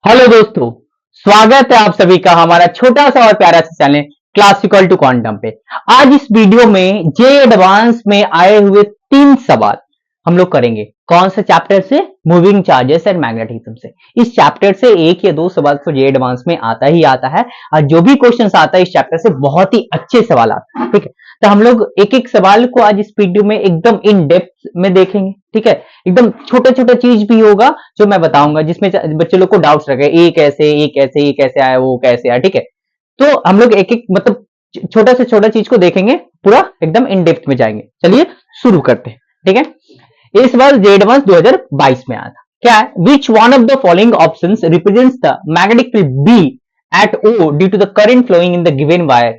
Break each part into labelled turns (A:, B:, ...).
A: Hello दोस्तों, स्वागत है आप सभी का हमारा छोटा सा और प्यारा सा चैनल क्लासिकल टू क्वांटम पे। आज इस वीडियो में जे एडवांस में आए हुए 3 सवाल हम लोग करेंगे। कौन से चैप्टर से? मूविंग चार्जेस एंड मैग्नेटिज्म से। इस चैप्टर से 1 या 2 सवाल तो जे एडवांस में आता ही आता है और जो भी क्वेश्चन आता है इस चैप्टर से बहुत ही अच्छे सवाल आते हैं। ठीक है, तो हम लोग एक एक सवाल को आज इस वीडियो में एकदम इन डेप्थ में देखेंगे। ठीक है, एकदम छोटा छोटा चीज भी होगा जो मैं बताऊंगा, जिसमें बच्चे लोग को डाउट्स रखे, ये कैसे आया, वो कैसे आया। ठीक है, तो हम लोग एक एक मतलब छोटा से छोटा चीज को देखेंगे, पूरा एकदम इन डेप्थ में जाएंगे। चलिए शुरू करते हैं। ठीक है, ये सवाल जे एडवांस 2022 में आया था। क्या है? Which one of the following options represents the magnetic field B at O due to the current flowing in the given wire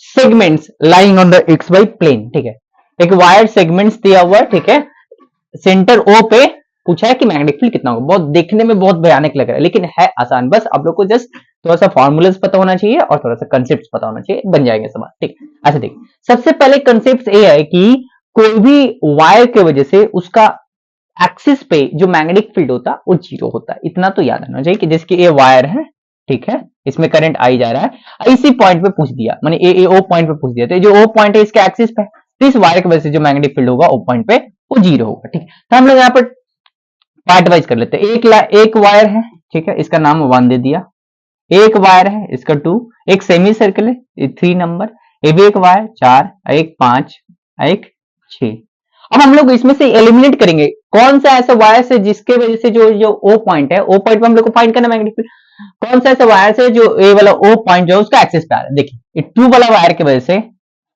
A: segments lying on the x y plane. ठीक है, एक वायर सेगमेंट्स दिया हुआ है। ठीक है, centre O पे पूछा है कि मैग्नेटिक फील्ड कितना होगा। बहुत देखने में बहुत भयानक लग रहा है लेकिन है आसान। बस आप लोग को जस्ट थोड़ा सा फॉर्मूलाज पता होना चाहिए और थोड़ा सा कंसेप्ट पता होना चाहिए, बन जाएंगे सवाल। ठीक, अच्छा देखिए, सबसे पहले कंसेप्ट ये है कि कोई भी वायर की वजह से उसका एक्सिस पे जो मैग्नेटिक फील्ड होता है वो 0 होता है। इतना तो याद रखना चाहिए कि जैसे कि ये वायर है, ठीक है, इसमें करंट आई जा रहा है, इसी पॉइंट पे पूछ दिया, माने ए ओ पॉइंट पे पूछ दिया, तो जो ओ पॉइंट है इसके एक्सिस पे, तो इस वायर की वजह से जो मैग्नेटिक फील्ड होगा ओ पॉइंट पे वो 0 होगा। ठीक है, तो हम लोग यहाँ पर पार्ट वाइज कर लेते हैं। एक वायर है, ठीक है, इसका नाम 1 दे दिया। एक वायर है, इसका 2। एक सेमी सर्कल है, ये 3 नंबर। ये भी एक वायर 4, एक 5, एक 6। अब हम लोग इसमें से एलिमिनेट करेंगे कौन सा ऐसा वायर है जिसके वजह से जो जो ओ पॉइंट है, ओ पॉइंट पे हम लोग को फाइंड करना मैग्नेटिक फील्ड। कौन सा ऐसा वायर है जो ए वाला ओ पॉइंट जो है उसका एक्सिस पे आ रहा है। देखिए, 2 वाला वायर की वजह से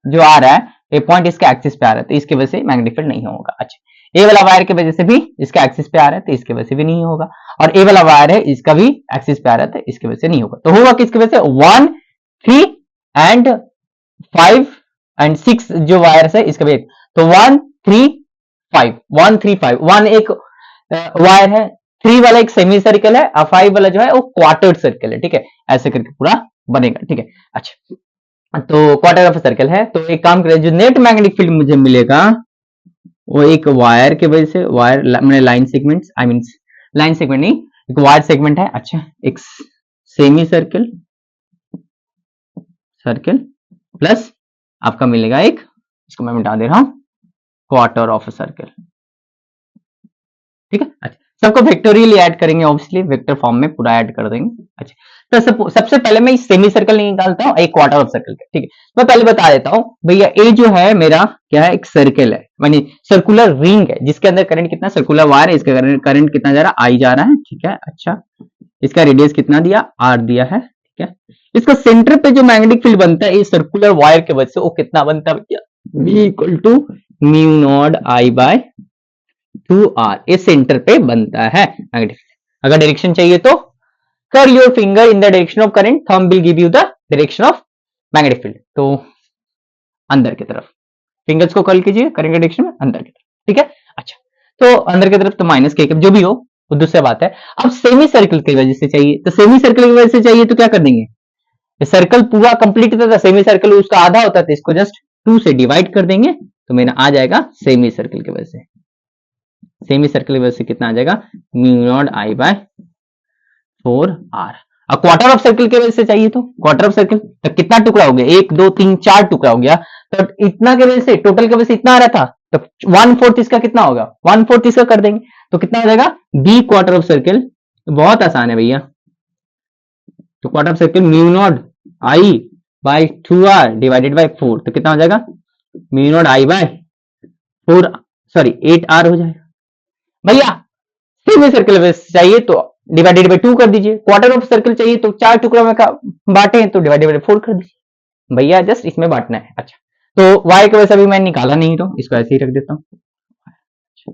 A: जो आ रहा है ये पॉइंट इसके एक्सिस पे आ रहा है, तो इसकी वजह से मैग्नेटिक फील्ड नहीं होगा। अच्छा, ए वाला वायर की वजह से भी इसका एक्सिस पे आ रहा है, तो इसकी वजह से भी नहीं होगा। और ए वाला वायर है, इसका भी एक्सिस पे आ रहा है, तो इसकी वजह से नहीं होगा। तो होगा किसकी वजह से? 1, 3 एंड 5 एंड 6 जो वायर्स है इसका भी। तो 1, 3, 5, 1, 3, 5। 1 एक वायर है, 3 वाला एक सेमी सर्कल है और 5 वाला जो है वो क्वार्टर सर्कल है। ठीक है, ऐसे करके पूरा बनेगा। ठीक है, अच्छा, तो क्वार्टर ऑफ सर्कल है। तो एक काम करें, जो नेट मैग्नेटिक फील्ड मुझे मिलेगा वो एक वायर के वजह से, वायर मैंने line segment, I mean line segment नहीं, एक वायर सेगमेंट है। अच्छा, एक सेमी सर्कल सर्कल प्लस आपका मिलेगा एक, इसको मैं मिटा दे रहा हूं, क्वार्टर ऑफ सर्कल। ठीक है, अच्छा, सबको वेक्टोरियली ऐड करेंगे, ऑब्वियसली वेक्टर फॉर्म में पूरा ऐड कर देंगे। अच्छा, तो सबसे पहले मैं सेमी सर्कल निकालता हूं, एक क्वार्टर ऑफ सर्कल का। ठीक है, मैं पहले बता देता हूं भैया, ए जो है मेरा क्या है, एक सर्कल है, मानी सर्कुलर रिंग है जिसके अंदर करंट कितना, सर्कुलर वायर है, इसका करंट कितना जा रहा है, आई जा रहा है। ठीक है, अच्छा, इसका रेडियस कितना दिया, आर दिया है। ठीक है, इसका सेंटर पे जो मैग्नेटिक फील्ड बनता है इस सर्कुलर वायर के वजह से वो कितना बनता है भैया, B equal to mu not I by 2r। इस सेंटर पे बनता है मैग्नेटिक फील्ड। अगर डायरेक्शन चाहिए तो कर your finger in the direction of current, thumb will give you the direction of magnetic field. तो अंदर की तरफ फिंगर्स को कर्ल कीजिए, करंट डायरेक्शन में अंदर की तरफ। ठीक है, अच्छा, तो अंदर की तरफ तो माइनस के जो भी हो वो दूसरी बात है। अब सेमी सर्कल की वजह से चाहिए, तो सेमी सर्कल की वजह से चाहिए तो क्या कर देंगे, सर्कल पूरा कंप्लीट होता था, सेमी सर्कल उसका आधा होता था, इसको जस्ट 2 से डिवाइड कर देंगे तो मेरा आ जाएगा सेमी सर्कल की वजह से। सेमी सर्कल की वजह से कितना आ जाएगा, mu not I bye 4r। अब क्वार्टर ऑफ सर्कल की वजह से चाहिए तो क्वार्टर ऑफ सर्कल तो कितना टुकड़ा हो गया, 1, 2, 3, 4 टुकड़ा हो गया, तो इतना की वजह से, टोटल की वजह से इतना आ रहा था, तो 1/4 इसका कितना होगा, 1/4 इसका कर देंगे तो कितना हो जाएगा, बी क्वार्टर ऑफ सर्कल। बहुत आसान है भैया, तो quarter of circle mu not I by 2r divided by 4, तो कितना हो जाएगा, mu not I by 4, sorry 8r हो जाएगा। भैया सेमी सर्कल चाहिए तो डिवाइडेड बाय 2 कर दीजिए, क्वार्टर ऑफ सर्कल चाहिए तो 4 टुकड़ा में बांटे हैं तो डिवाइडेड बाय 4 कर दीजिए। भैया जस्ट इसमें बांटना है। अच्छा, तो y की वजह से अभी मैं निकाला नहीं, तो इसको ऐसे ही रख देता हूं।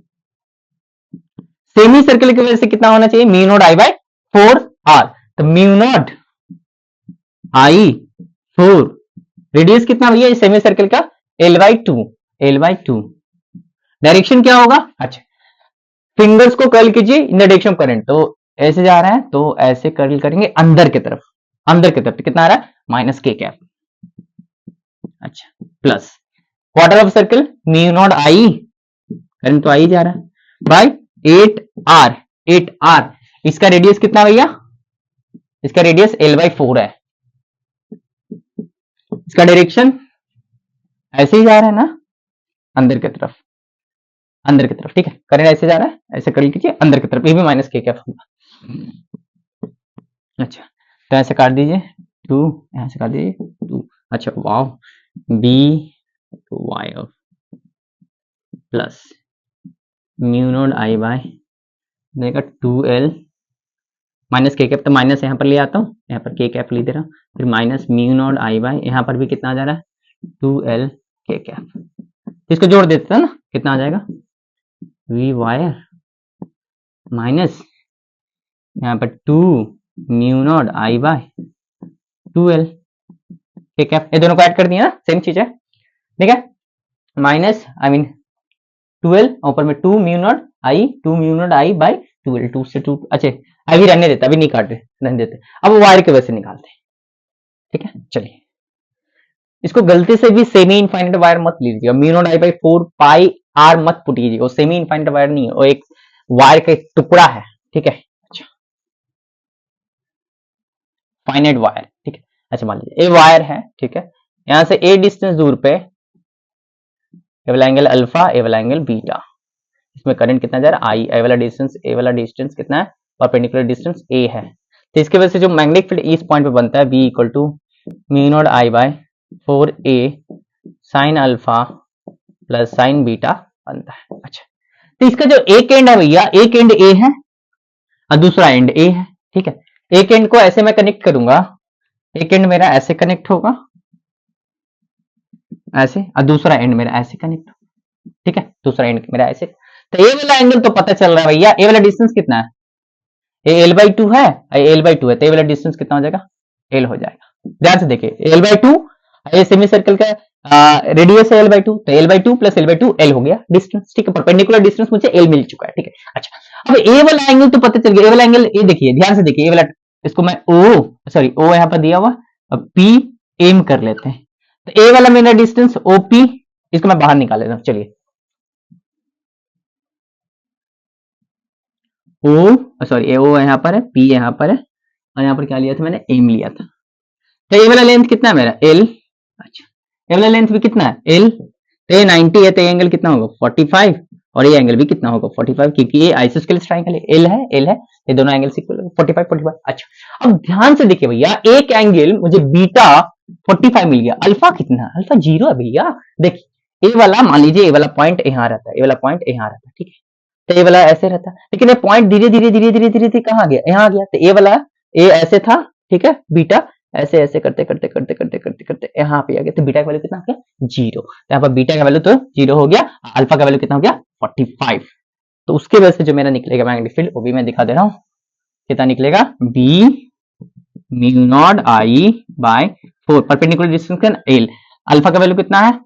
A: सेमी सर्कल की वजह से कितना होना चाहिए, mu not I bye 4r, तो म्यू नॉट आई 4, रेडियस कितना भैया इस सेमी सर्कल का, l/2। डायरेक्शन क्या होगा, अच्छा, फिंगर्स को कर्ल कीजिए in the direction of current, तो ऐसे जा रहा है तो ऐसे कर्ल करेंगे अंदर की तरफ, अंदर की तरफ तो कितना आ रहा है, माइनस के कैप। अच्छा, plus quarter of circle mu not I, current तो आई जा रहा है, बाय 8r। इसका रेडियस कितना भैया, इसका रेडियस L/4 है, इसका डायरेक्शन ऐसे ही जा रहा है ना, अंदर की तरफ, अंदर की तरफ, ठीक है। करंट ऐसे जा रहा है, ऐसे कर लीजिए अंदर की तरफ, ये भी माइनस के कैप होगा। अच्छा, तो ऐसे काट दीजिए 2, यहाँ से काट दीजिए 2। अच्छा wow, B Y of plus mu not I by देगा 2L माइनस के कैप, तो माइनस यहाँ पर ले आता हूँ, यहाँ पर के कैप ले दे रहा हूँ, फिर minus mu not I bye, यहाँ पर भी कितना आ जा रहा है 2L के कैप, इसको जोड़ देते हैं ना, कितना आ जाएगा वी वायर माइनस यहाँ पर 2 mu not I bye 2L के कैप, ये दोनों को ऐड कर दिया ना, सेम चीज है, ठीक है। माइनस आई मीन 12 ऊपर में 2 mu not I bye 2L, 2 से 2, अच्छा अभी रहने देते, अभी नहीं काट रहे, रहने देते, अब वायर की वजह से निकालते हैं, ठीक है। चलिए, इसको गलती से भी सेमी इनफाइनाइट वायर मत लीजिएगा, mu not I by 4 pi r मत पुटिएगा, वो सेमी इनफाइनाइट वायर नहीं है, वो एक वायर का एक टुकड़ा है, ठीक है। अच्छा, फाइनाइट वायर, ठीक है। अच्छा मान लीजिए ए वायर है, ठीक है, यहां से ए डिस्टेंस दूर पे ए वाला एंगल अल्फा, ए वाला एंगल बीटा, इसमें करंट कितना जा रहा है आई, ए वाला डिस्टेंस कितना है, परपेंडिकुलर डिस्टेंस ए है, तो इसके वजह से जो मैग्नेटिक फील्ड इस पॉइंट पे बनता है B equal to mu not I by 4A sine alpha plus sine beta बनता है। अच्छा, तो इसका जो एक एंड है भैया, एक एंड ए है और दूसरा एंड ए है, ठीक है। एक एंड को ऐसे मैं कनेक्ट करूंगा, एक एंड मेरा ऐसे कनेक्ट होगा, ऐसे, और दूसरा एंड मेरा ऐसे कनेक्ट होगा, ठीक है, दूसरा एंड मेरा ऐसे, तो ए वाला एंगल तो पता चल रहा है भैया, ए वाला डिस्टेंस कितना है, ए L/2 है, L/2 है, तो ए वाला डिस्टेंस कितना हो जाएगा L हो जाएगा। ध्यान से देखिए L/2, ये सेमी सर्कल का रेडियस है L/2, तो L/2 प्लस L/2 L हो गया डिस्टेंस, ठीक है, परपेंडिकुलर डिस्टेंस मुझे L मिल चुका है, ठीक है। अच्छा, अब ए वाला एंगल तो पता चल गया, ए वाला एंगल, ये देखिए ध्यान से देखिए, ए वाला, इसको मैं O यहाँ पर दिया हुआ, अब P एम कर लेते हैं, तो ए वाला मेरा डिस्टेंस OP, इसको मैं बाहर निकाल लेता हूँ, चलिए ओ यहाँ पर है, P यहाँ पर है, और यहाँ पर क्या लिया था मैंने, एम लिया था, तो ये वाला लेंथ कितना है मेरा L। अच्छा, ये वाला लेंथ भी कितना है L, तो ये 90 है, तो ये एंगल कितना होगा 45, और ये एंगल भी कितना होगा 45, क्योंकि ये आइसोस्केलेस ट्रायंगल है, L है, ये दोनों एंगल इक्वल है 45। अच्छा, अब ध्यान से देखिए भैया, एक एंगल मुझे बीटा 45 मिल गया, अल्फा कितना है, अल्फा 0 है भैया। देखिए, ए वाला मान लीजिए, ए वाला पॉइंट यहाँ रहता है, ए वाला पॉइंट यहाँ रहता है, ठीक है, तो ये वाला ऐसे रहता, लेकिन ये पॉइंट धीरे धीरे धीरे धीरे धीरे धीरे कहाँ गया, यहाँ आ गया, तो ये वाला ए ऐसे था, ठीक है, बीटा ऐसे ऐसे करते करते करते करते करते करते यहाँ पे आ गया, तो बीटा का वैल्यू कितना हो गया 0, तो यहाँ पर बीटा का वैल्यू तो 0 हो गया, अल्फा का वैल्यू कितना हो गया 45, तो उसके वजह से जो मेरा निकलेगा मैग्नेटिक फील्ड, वो भी मैं दिखा दे रहा हूँ, कितना निकलेगा B mu not I by 4 perpendicular distance का L, अल्फा का वैल्यू कितना है,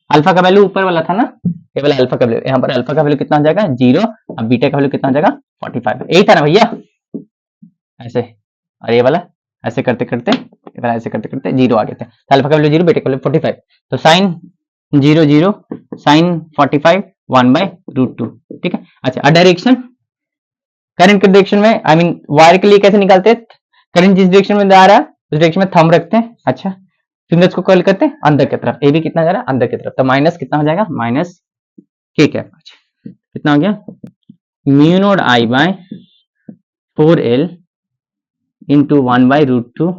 A: अल्फा का वैल्यू ऊपर वाला था ना, ये वाला अल्फा का वैल्यू, यहाँ पर अल्फा का वैल्यू कितना हो जाएगा 0, अब बीटा का वैल्यू कितना हो जाएगा 45, यही था ना भैया, ऐसे, और ये वाला ऐसे करते करते, ये वाला ऐसे करते करते 0 आ गया था, तो अल्फा का वैल्यू 0, बीटा का वैल्यू 45, तो साइन 0 0 साइन 45 1/√2, ठीक है। अच्छा, डायरेक्शन, करंट के डायरेक्शन में, आई मीन वायर के लिए कैसे निकालते हैं, करंट जिस डायरेक्शन में जा रहा है उस डायरेक्शन में थंब रखते हैं, अच्छा, फिंगर्स को कर्ल करते हैं अंदर की तरफ, ए भी कितना जा रहा है अंदर की तरफ, तो माइनस कितना हो जाएगा माइनस के कैप, अच्छा कितना हो गया mu not I bye 4L into 1/√2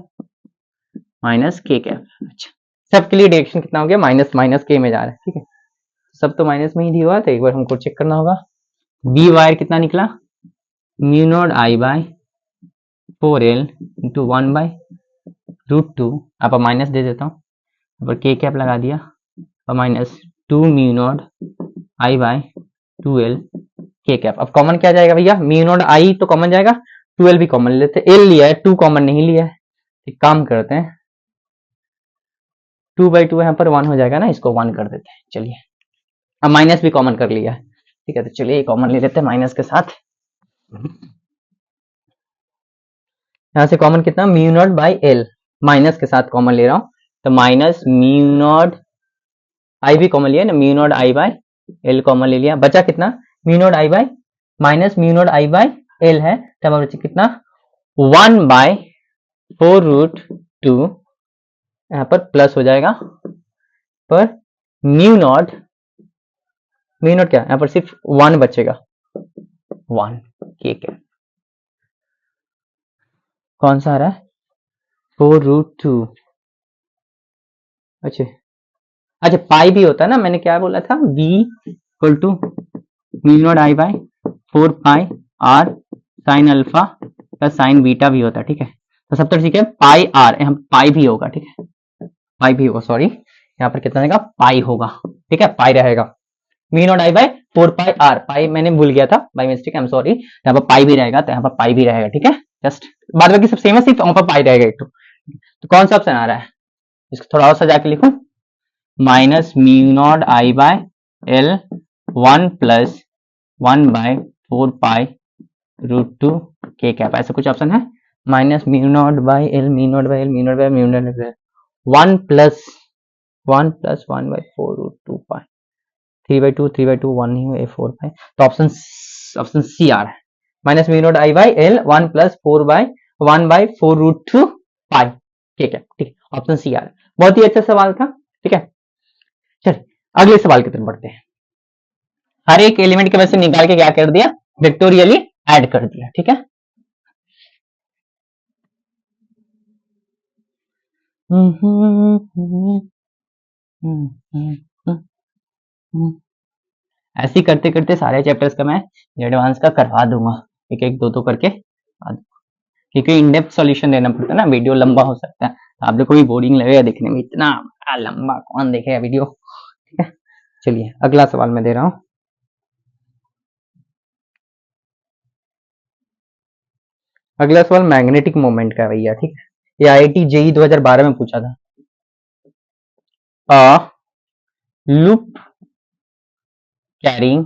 A: minus के कैप। अच्छा, सबके लिए डायरेक्शन कितना हो गया माइनस माइनस के में जा रहा है, ठीक है, सब तो माइनस में ही दिया हुआ था, एक बार हमको चेक करना होगा। बी वायर कितना निकला mu not I bye 4L into 1/√2, आप माइनस दे देता हूँ, पर के कैप लगा दिया, और minus 2 mu not I bye 2L के कैप। अब कॉमन क्या जाएगा भैया, म्यू नॉट आई तो कॉमन जाएगा, 2L भी कॉमन लेते हैं, L लिया है 2 कॉमन नहीं लिया है, एक काम करते हैं 2/2 यहाँ पर 1 हो जाएगा ना, इसको 1 कर देते हैं, चलिए, अब माइनस भी कॉमन कर लिया है, ठीक है, तो चलिए कॉमन ले लेते हैं माइनस के साथ, यहाँ से कॉमन कितना mu not by L, minus के साथ कॉमन ले रहा हूं, तो माइनस म्यू नॉट आई भी कॉमन लिया ना, mu not I by L common ले लिया, बचा कितना mu not I by minus mu not I by L है, तो हमारा बचा कितना 1/4√2, यहां पर प्लस हो जाएगा, पर म्यू नॉट क्या, यहां पर सिर्फ 1 बचेगा, 1, ठीक है। कौन सा आ रहा है, 4√2, अच्छा अच्छा, पाई भी होता है ना, मैंने क्या बोला था, v equal to mu I/4 pi r sine alpha plus sine beta भी होता है, ठीक है। तो सब तो ठीक है, पाई आर, यहाँ पाई भी होगा, ठीक है, पाई भी होगा, सॉरी, यहाँ पर कितना रहेगा, पाई होगा, ठीक है, पाई रहेगा, म्यू0 I/4 पाई आर, पाई मैंने भूल गया था by mistake, I am sorry, यहाँ पर पाई भी रहेगा, तो यहाँ पर पाई भी रहेगा, ठीक है, जस्ट बाद बाकी सब सेम है, सिर्फ वहां पर पाई रहेगा एक तो कौन सा ऑप्शन आ रहा है, इसको थोड़ा और सजा के लिखूं, -म्यू0 I/L 1 + 1/4 पाई√2 के कैप, ऐसा कुछ ऑप्शन है, -म्यू0/L म्यू0/L म्यू0/म्यू0 1 + 1/4√2 पाई, 3/2 3/2 1 नहीं हुआ, 4 पाई, तो ऑप्शन सी आ रहा है, -म्यू0 I/L 1 + 1/4√2 पाई, ठीक है, ठीक है, ऑप्शन सी आ रहा है, बहुत ही अच्छा सवाल था, ठीक है। चलिए अगले सवाल की तरफ बढ़ते हैं। हर एक एलिमेंट के वजह से निकाल के क्या कर दिया, वेक्टोरियली ऐड कर दिया, ठीक है। ऐसे ही करते करते सारे चैप्टर्स का मैं एडवांस का करवा दूंगा, एक एक दो दो करके, क्योंकि इन डेप्थ सॉल्यूशन देना पड़ता है ना, वीडियो लंबा हो सकता है, आप लोग को भी बोरिंग लगेगा देखने में, इतना लंबा कौन देखेगा वीडियो, ठीक है। चलिए अगला सवाल मैं दे रहा हूं, अगला सवाल मैग्नेटिक मोमेंट का भैया, ठीक है, ये IIT JEE 2012 में पूछा था। A loop carrying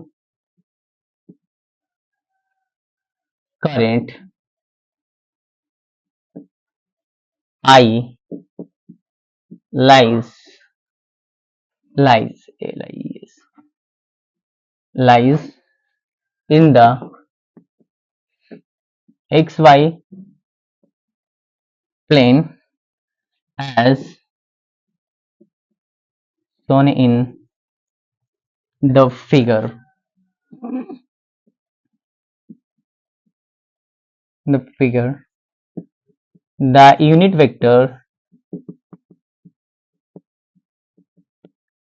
A: current I lies lies lies in the xy plane as shown in the figure. The unit vector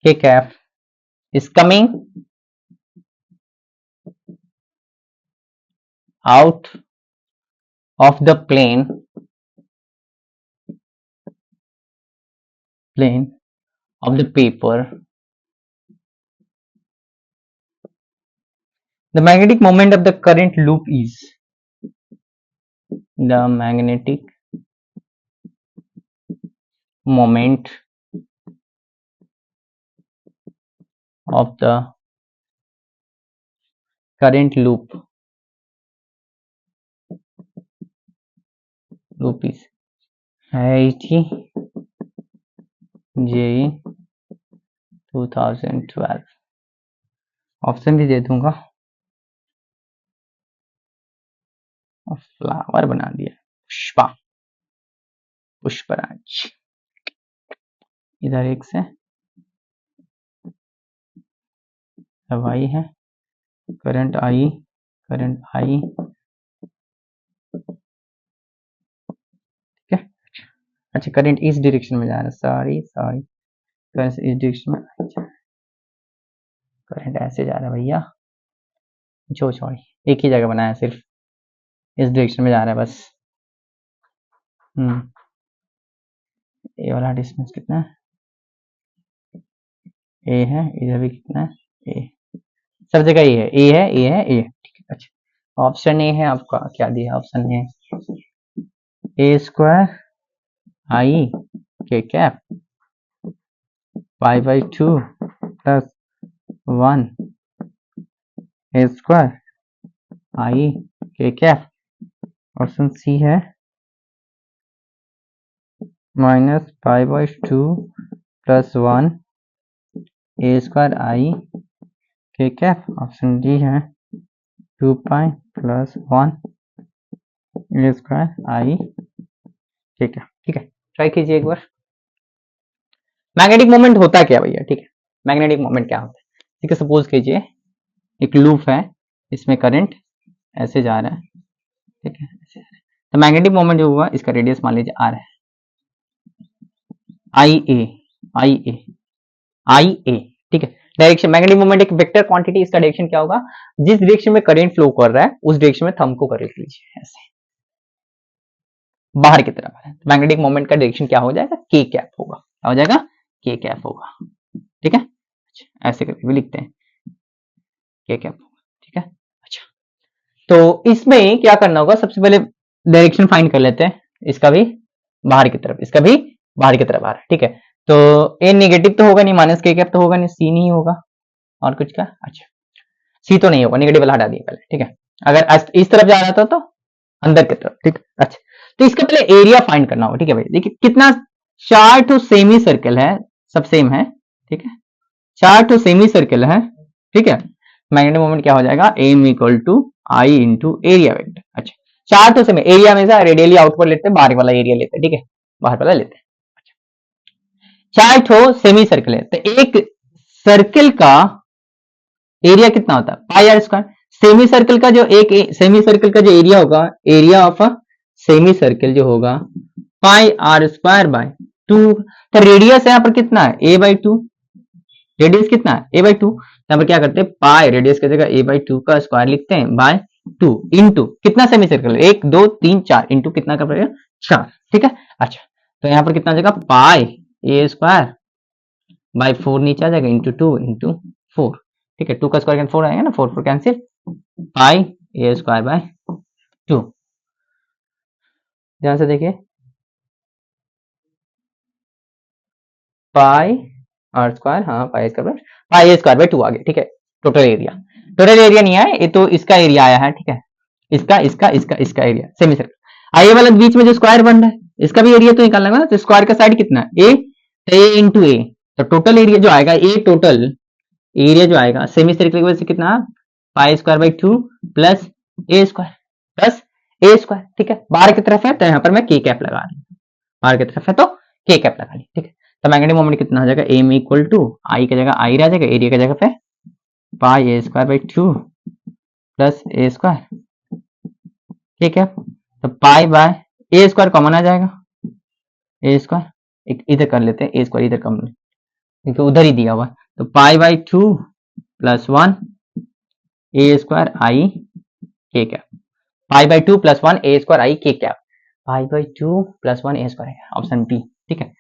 A: k cap is coming out of the plane of the paper. The magnetic moment of the current loop is, the magnetic moment of the current loop is IIT JEE 2012, option भी दे दूंगा, और flower बना दिया, पुष्पा, पुष्पराज, इधर एक से हवाई है, करंट आई ठीक है, अच्छा करंट इस डायरेक्शन में जा रहा है, सॉरी करंट इस डायरेक्शन में, करंट ऐसे जा रहा है भैया, जो सॉरी एक ही जगह बनाया, सिर्फ इस डायरेक्शन में जा रहा है बस। ए वाला डिस्टेंस कितना है, ए है, इधर भी कितना है, ए, सब जगह ए है, ए, ठीक है। अच्छा ऑप्शन ए है आपका, क्या दिया option A square I k cap π/2 plus 1 a square I k cap, option C है -π/2 plus 1 a square I k cap, option D है 2 पाई प्लस 1 ए स्क्वायर आई, ठीक है, ठीक है, ट्राई कीजिए एक बार। मैग्नेटिक मोमेंट होता क्या भैया, ठीक है, मैग्नेटिक मोमेंट क्या होता है, ठीक है, सपोज कीजिए एक लूप है, इसमें करंट ऐसे जा रहा है, ठीक है, ऐसे जा रहा है, तो मैग्नेटिक मोमेंट जो हुआ इसका रेडियस मान लीजिए आर है, आई ए, आई ए, आई ए, ठीक है। डायरेक्शन, मैग्नेटिक मोमेंट एक वेक्टर क्वांटिटी, इसका डायरेक्शन क्या होगा, जिस डायरेक्शन में करंट फ्लो कर रहा है उस डायरेक्शन में थंब को कर लीजिए ऐसे बाहर की तरफ है, मैग्नेटिक मोमेंट का डायरेक्शन क्या हो जाएगा, के कैप होगा, क्या हो जाएगा, के कैप होगा, ठीक है। अच्छा, ऐसे करके भी लिखते हैं, के कैप होगा, ठीक है। अच्छा, तो इसमें क्या करना होगा, सबसे पहले डायरेक्शन फाइंड कर लेते हैं, इसका भी बाहर की तरफ, इसका भी बाहर की तरफ आ रहा है, ठीक है। तो ए नेगेटिव तो होगा नहीं, माइनस के कैप तो होगा नहीं, सी नहीं होगा, और कुछ का, अच्छा सी तो नहीं होगा, नेगेटिव वाला हटा दिया पहले, ठीक है। अगर इस तरफ जा रहा था तो अंदर की तरफ, ठीक, अच्छा। तो इसका पहले एरिया फाइंड करना होगा, ठीक है भाई, देखिए कितना, 4 सेमी सर्कल है, सब सेम है, ठीक है, 4 सेमी सर्कल है, ठीक है। मैग्नेटिक मोमेंट क्या हो जाएगा, M equal to I into area vector, अच्छा 4 तो सेमी, एरिया में से रेडियली आउटवर्ड लेते हैं, बाहर वाला एरिया लेते हैं, ठीक है, बाहर वाला लेते हैं, 4 सेमी सर्कल है, तो एक सर्कल का एरिया कितना होता है, पाई आर स्क्वायर, सेमी सर्कल का जो एक सेमी सर्कल का जो एरिया होगा, area of a semi circle जो होगा पाई आर स्क्वायर बाय 2, तो रेडियस यहाँ पर कितना है, ए बाई 2, रेडियस कितना है, ए बाई 2, यहाँ पर क्या करते हैं, पाई रेडियस की जगह ए बाई 2 का स्क्वायर लिखते हैं बाय 2 इंटू कितना सेमी सर्कल, 1 2 3 4 इंटू कितना का पड़ेगा 4, ठीक है। अच्छा, तो यहाँ पर कितना आ जाएगा, पाई ए स्क्वायर बाय 4 नीचे आ जाएगा इंटू 2 इंटू 4, ठीक है, 2 का स्क्वायर 4 आएगा ना, 4 4 cancel, pi a square by 2, ध्यान से देखिए, पाई आर स्क्वायर, हाँ pi square, pi a square by 2 आ गया, ठीक है। टोटल एरिया, टोटल एरिया नहीं आया, ये तो इसका एरिया आया है, ठीक है, इसका इसका इसका इसका एरिया सेमी सर्कल, आई वाला बीच में जो स्क्वायर बन रहा है इसका भी एरिया तो निकालना होगा ना, तो स्क्वायर का साइड कितना है, ए, तो ए इंटू ए, तो टोटल एरिया जो आएगा, ए टोटल एरिया जो आएगा सेमी सर्कल की वजह से कितना, pi square by 2 plus a square plus a square, ठीक है। बाहर की तरफ है तो यहाँ पर मैं के कैप लगा रही हूँ, बाहर की तरफ है तो के कैप लगा ली, ठीक है। तो मैग्नेटिक मोमेंट कितना हो जाएगा, एम इक्वल टू आई की जगह आई रह जाएगा, एरिया की जगह पे pi a square by 2 plus a square, ठीक है। तो pi by a square common आ जाएगा, ए स्क्वायर एक इधर कर लेते हैं, ए स्क्वायर इधर कम क्योंकि उधर ही दिया हुआ, तो pi by 2 plus 1 a square I k cap, pi by 2 plus 1 a square I k cap, pi by 2 plus 1 a square, option D, ठीक है।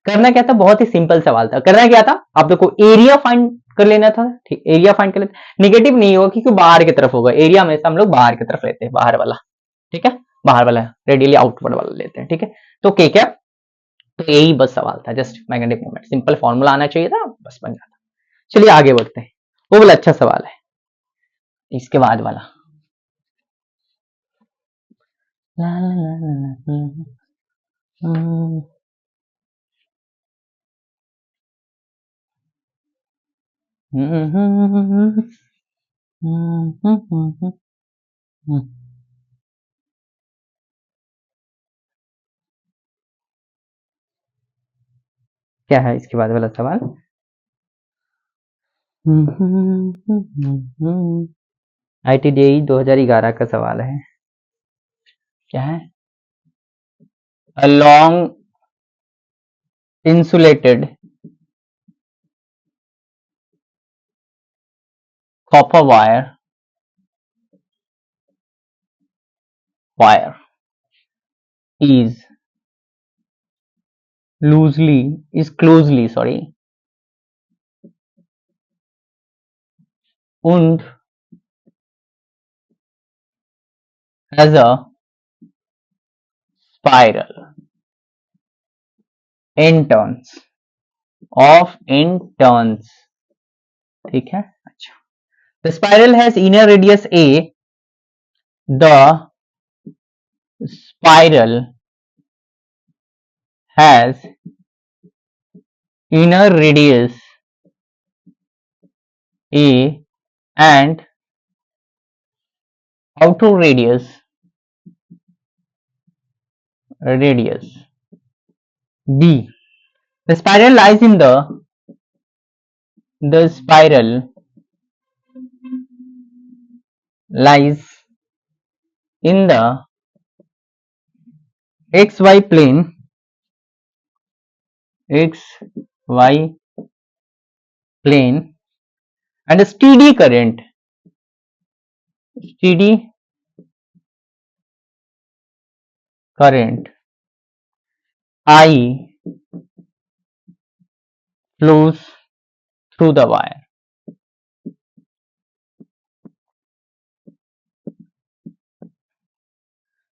A: करना क्या था, बहुत ही सिंपल सवाल था, करना क्या था, आप लोग को एरिया फाइंड कर लेना था, ठीक, एरिया फाइंड कर लेते, नेगेटिव नहीं होगा क्योंकि बाहर की तरफ होगा, एरिया में से हम लोग बाहर की तरफ लेते हैं, बाहर वाला, ठीक है, बाहर वाला रेडियली आउटवर्ड वाला लेते हैं, ठीक है। तो के कैप, तो यही बस सवाल था, just magnetic moment, simple formula आना चाहिए था, बस बन जाता। चलिए आगे बढ़ते हैं, वो वाला अच्छा सवाल है, इसके बाद वाला, ला ला ला ला ला ला, क्या है इसके बाद वाला सवाल, ITDI 2011 का सवाल है, क्या है, a long insulated copper wire is closely wound as a spiral in turns, ठीक है। अच्छा, the spiral has inner radius a, the spiral has inner radius a and outer radius radius b. The spiral lies in the spiral lies in the xy plane, and a steady current I flows through the wire.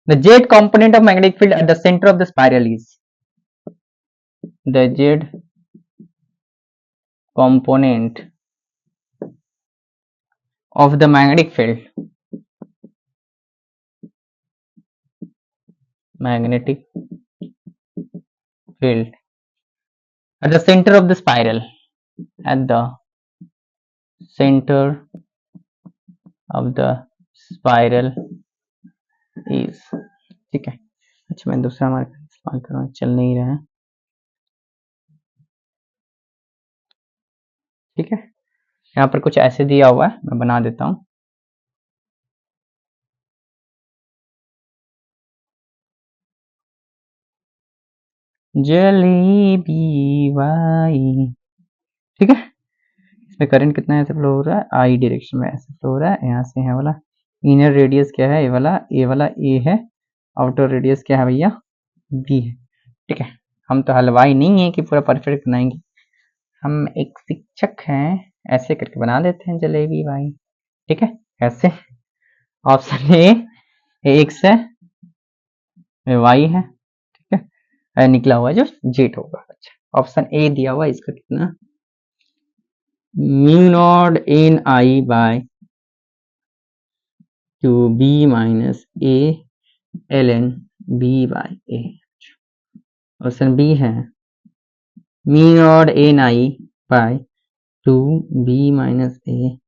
A: The Z component of magnetic field at the center of the spiral is the Z component of the magnetic field at the center of the spiral, at the center of the spiral is. ठीक है, अच्छा मैं दूसरा marker इस्तेमाल कर रहा हूँ, चल नहीं रहा है। ठीक है, यहाँ पर कुछ ऐसे दिया हुआ है, मैं बना देता हूँ। जलेबी वाई, ठीक है। इसमें करंट कितना ऐसे फ्लो हो रहा है, आई डायरेक्शन में ऐसे फ्लो हो रहा है, यहाँ से है वाला इनर रेडियस क्या है, ए वाला ए है, आउटर रेडियस क्या है भैया, बी है। ठीक है, हम तो हलवाई नहीं है कि पूरा परफेक्ट बनाएंगे, हम एक शिक्षक हैं, ऐसे करके बना देते हैं जलेबी भाई। ठीक है, ऐसे ऑप्शन ए एक्स है, वाई है, ठीक है, निकला हुआ जो जेट होगा। अच्छा, ऑप्शन ए दिया हुआ, इसका कितना, mu naught N I by two B minus A L N B by A. Option B है mu naught N I by two B minus A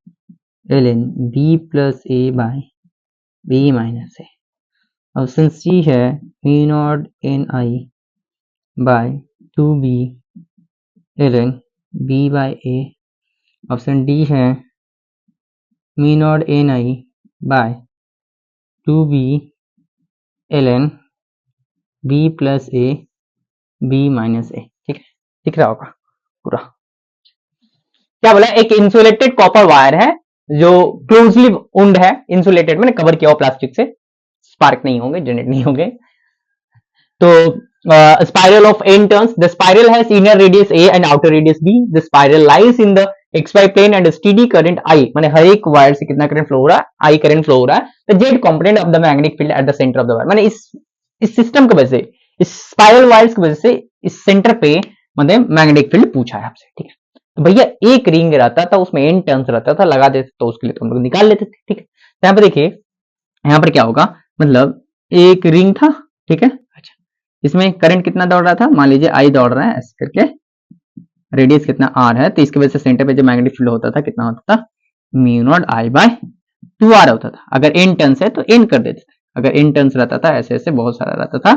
A: L N B plus A by B minus A. Option C है mu naught N I by two B L N B by A. Option D है mu naught N I by two B L N B plus A B minus ए। ठीक है, दिख रहा होगा पूरा। क्या बोला, एक इंसुलेटेड कॉपर वायर है जो क्लोजली उंड है, इंसुलेटेड मैंने कवर किया हुआ प्लास्टिक से, स्पार्क नहीं होंगे, जनरेट नहीं होंगे। तो spiral of n turns, the spiral has inner radius a and outer radius b, the spiral lies in the xy plane and a steady current I, माने हर एक वायर से कितना करंट फ्लो हो रहा है, I करंट फ्लो हो रहा है। the Z component of the magnetic field at the center of the wire, माने इस सिस्टम की वजह से, इस स्पाइरल वायर्स की वजह से इस सेंटर पे मतलब मैग्नेटिक फील्ड पूछा है आपसे। ठीक है, तो भैया एक रिंग रहता था, उसमें n टर्न्स रहता था, लगा देते तो उसके लिए तो हम लोग निकाल लेते थे। ठीक है, तो यहाँ पर देखिए, यहाँ पर क्या होगा, मतलब एक रिंग था, ठीक है, इसमें करंट कितना दौड़ रहा था, मान लीजिए आई दौड़ रहा है ऐसे करके, रेडियस कितना आर है, तो इसकी वजह से सेंटर पे जो मैग्नेटिक फील्ड होता था कितना होता था, mu not I by 2r होता था। अगर n टर्न्स है तो n कर देते थे, अगर n टर्न्स रहता था ऐसे ऐसे बहुत सारा रहता था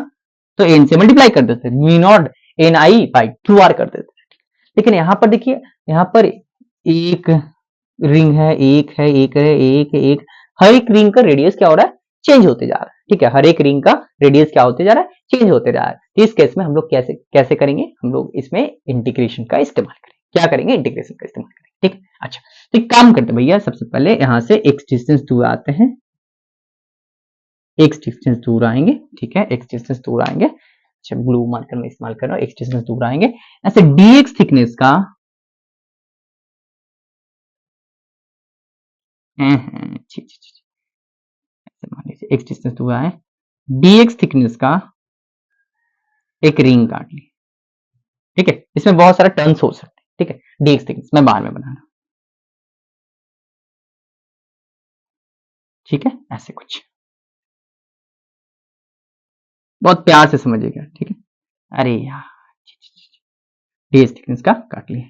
A: तो n से मल्टीप्लाई कर देते थे, mu naught N I by 2r कर देते थे। लेकिन यहाँ पर देखिए, यहाँ पर एक रिंग है, एक है, एक है, एक हर एक रिंग का रेडियस क्या हो रहा है, चेंज होते जा रहा है। ठीक है, हर एक रिंग का रेडियस क्या होते जा रहा है, चेंज होते जा रहा है। इस केस में हम लोग कैसे कैसे करेंगे, हम लोग इसमें इंटीग्रेशन का इस्तेमाल करेंगे। क्या करेंगे, इंटीग्रेशन का इस्तेमाल करेंगे। ठीक, अच्छा तो एक काम करते भैया, सबसे पहले यहां से एक्स डिस्टेंस दूर आते हैं, एक्स डिस्टेंस दूर आएंगे। ठीक है, एक्स डिस्टेंस दूर आएंगे। अच्छा, ब्लू मार्कर में इस्तेमाल कर रहा हूं, एक्स डिस्टेंस दूर आएंगे, ऐसे डीएक्स थिकनेस का मान लीजिए एक्स डिस्टेंस दूर आए, डीएक्स थिकनेस का एक रिंग काट ली। ठीक है, इसमें बहुत सारा टर्न्स हो सकते हैं। ठीक है, डीएक्स थिकनेस मैं बाद में बना रहा हूं। ठीक है, ऐसे कुछ बहुत प्यार से समझिएगा। ठीक है, अरे यार डीएक्स थिकनेस का काट लिया।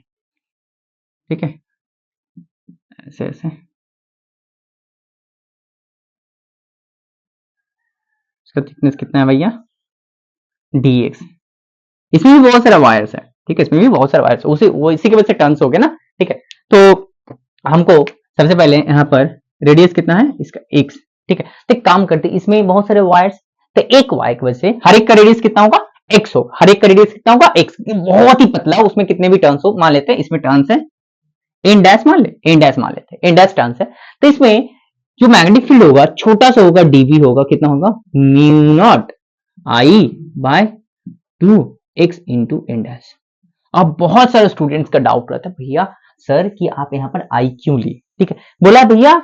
A: ठीक है, ऐसे ऐसे, इसका थिकनेस कितना है भैया, dx। इसमें भी बहुत सारा वायर्स है, ठीक है, इसमें भी बहुत सारे वायर्स, इसी की वजह से टर्न्स हो गए ना, ठीक है। तो हमको सबसे पहले यहाँ पर रेडियस कितना है इसका x, ठीक है। तो एक काम करते, इसमें बहुत सारे वायर्स, तो एक वायर की वजह से हर एक का रेडियस कितना होगा x होगा, हर एक का रेडियस कितना होगा x, बहुत ही पतला, उसमें कितने भी टर्न्स हो, मान लेते हैं इसमें टर्न्स है n डैश, मान लेते हैं n डैश टर्न्स है। तो इसमें जो मैग्नेटिक फील्ड होगा छोटा सा होगा, dv होगा, कितना होगा mu not i by 2x into n dash. अब बहुत सारे स्टूडेंट्स का डाउट रहता है भैया सर कि आप यहाँ पर आई क्यों लिए, ठीक है। बोला भैया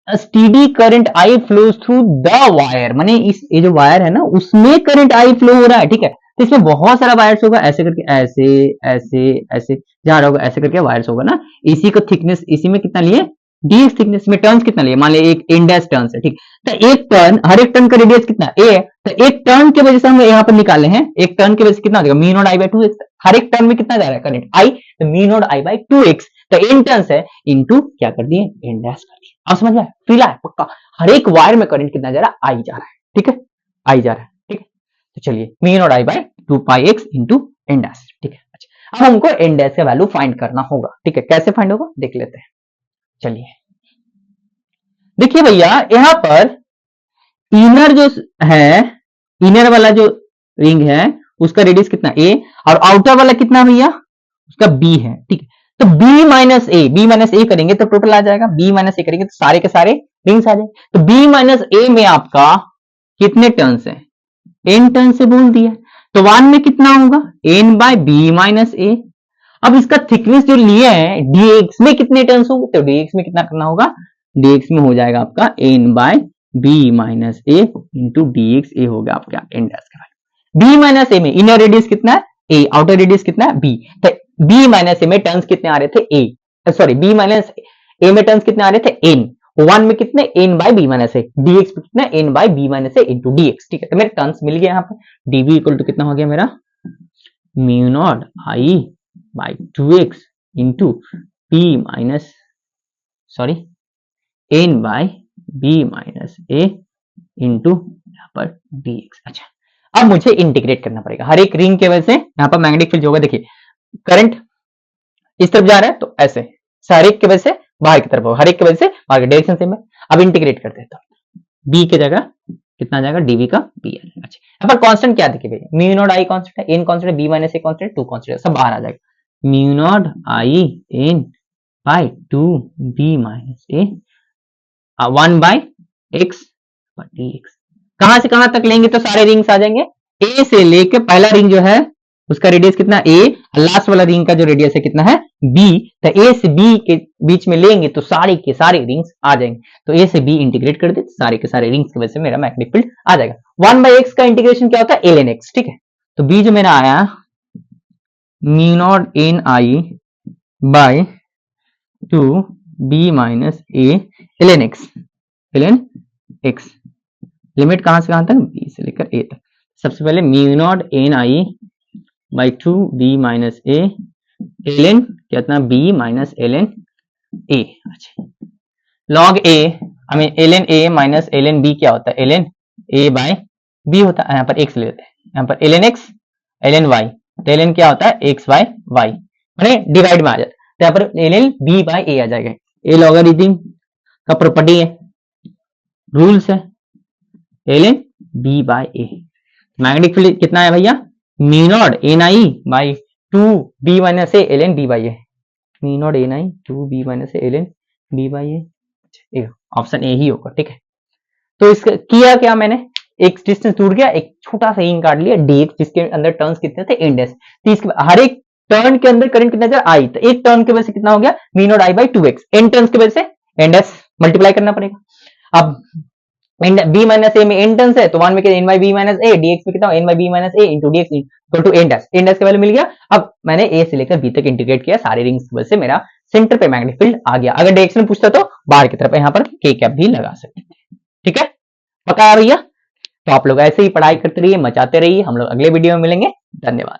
A: steady current I flows through the wire, माने इस ये जो वायर है ना उसमें करंट आई फ्लो हो रहा है, ठीक है। तो इसमें बहुत सारा वायर्स होगा, ऐसे करके ऐसे ऐसे ऐसे जहां होगा ऐसे करके वायर्स होगा ना। इसी को थिकनेस, इसी में कितना लिए dx थिकनेस में टर्न्स कितना लिए, मान लिया एक n डैश टर्न्स है, ठीक। तो एक टर्न, हर एक टर्न का रेडियस कितना a है, तो एक टर्न की वजह से हम यहाँ पर निकाले हैं, एक टर्न की वजह से कितना देगा mu not i by 2x, हर एक टर्न में कितना जा रहा है करंट i, तो mu not i by 2x, तो n टर्न्स है इनटू क्या कर दिए n डैश कर दिए। अब समझ में आया, फीला है पक्का, हर एक वायर में करंट कितना जा रहा है i जा रहा है, ठीक है, i जा रहा है, ठीक है। तो चलिए mu not i by 2 pi x into n dash, ठीक है। अच्छा अब हमको n डैश का वैल्यू फाइंड करना होगा, ठीक है, कैसे फाइंड होगा देख लेते हैं। चलिए देखिए भैया यहां पर इनर जो है, इनर वाला जो रिंग है उसका रेडियस कितना a, और आउटर वाला कितना भैया उसका b है, ठीक है। तो b माइनस ए करेंगे तो टोटल आ जाएगा, b माइनस ए करेंगे तो सारे के सारे रिंग्स आ जाएंगे। तो b माइनस ए में आपका कितने टर्न्स है, n टर्न से बोल दिया, तो 1 में कितना होगा n बाय b माइनस ए। अब इसका थिकनेस जो लिए हैं dx में कितने टर्न्स होंगे, तो dx में कितना करना होगा, dx में हो जाएगा आपका n by b minus A into dx, ए हो गया आपका n डैश का वैल्यू। b माइनस ए में इनर रेडियस कितना है a, आउटर रेडियस कितना है b, तो b माइनस ए में टर्न्स कितने आ रहे थे a, सॉरी b माइनस ए में टर्न्स कितने आ रहे थे n, 1 में कितने n by b minus A, dx में कितना n by b minus A into dx, ठीक है। तो मेरे टर्न्स मिल गया यहाँ पर, dv इक्वल टू कितना हो गया मेरा mu not i by 2x into p minus sorry n by b minus A into यहाँ पर dx। अच्छा अब मुझे इंटीग्रेट करना पड़ेगा, हर एक रिंग के वजह से यहाँ पर मैग्नेटिक फील्ड जो होगा, देखिए करंट इस तरफ जा रहा है तो ऐसे, हर एक की वजह से बाहर की तरफ होगा, हर एक की वजह से बाहर की डायरेक्शन सेम है। अब इंटीग्रेट करते हैं तो b की जगह कितना आ जाएगा dv का b आ जाएगा। अच्छा यहाँ पर कांस्टेंट क्या देखिए भैया, म्यू नॉट i कांस्टेंट है, n कांस्टेंट है, b माइनस ए कांस्टेंट है, 2 कांस्टेंट है, सब बाहर आ जाएगा। Mu not i n by 2 b minus A 1 by x dx। कहां से कहां तक लेंगे तो सारे रिंग्स आ जाएंगे, a से लेके पहला रिंग जो है उसका रेडियस कितना a, लास्ट वाला रिंग का जो रेडियस है कितना है b, तो a से b के बीच में लेंगे तो सारे के सारे रिंग्स आ जाएंगे। तो a से b इंटीग्रेट कर दे तो सारे के सारे रिंग्स की वजह से मेरा मैग्नेटिक फील्ड आ जाएगा। 1 बाय x का इंटीग्रेशन क्या होता है ln x, ठीक है। तो b जो मेरा आया mu not n i by 2 b minus a ln x, limit कहां से कहां तक b से लेकर a तक। सबसे पहले mu not n i by 2 b minus A ln कितना b माइनस ln a। अच्छा log a हमें ln a minus ln b क्या होता है ln a बाय b होता है, यहाँ पर x ले लेते हैं, यहाँ पर ln x ln y, तो ln क्या होता है x बाय y, मैंने डिवाइड में आ जाता है, तो यहाँ पर ln b बाय a आ जाएगा। a लॉगरिथम का प्रॉपर्टी है, रूल्स है, ln b by a। Magnetic field कितना है भैया mu naught N I by 2 B minus A ln b by A, mu naught N I 2 b minus A ln b by A, option A ही होगा, ठीक है। तो इसका किया क्या मैंने, एक डिस्टेंस दूर गया, एक छोटा सा रिंग काट लिया dx जिसके अंदर टर्न्स कितने थे n डैश, तो इसके हर एक टर्न के अंदर करंट कितना था i, तो एक टर्न की वजह से कितना हो गया mu not i by 2x, n turns की वजह से n डैश मल्टीप्लाई करना पड़ेगा। अब b माइनस ए में n टर्न्स है तो 1 में कितना n by b minus A, dx में कितना n by b minus A into dx equal to n dash का वैल्यू मिल गया। अब मैंने a से लेकर b तक इंटीग्रेट किया, सारे रिंग्स की वजह से मेरा सेंटर पे मैग्नेटिक फील्ड आ गया। अगर डायरेक्शन पूछता तो बाहर की तरफ यहाँ पर k कैप भी लगा सकते थे, ठीक है, पक्का भैया। तो आप लोग ऐसे ही पढ़ाई करते रहिए, मचाते रहिए, हम लोग अगले वीडियो में मिलेंगे, धन्यवाद।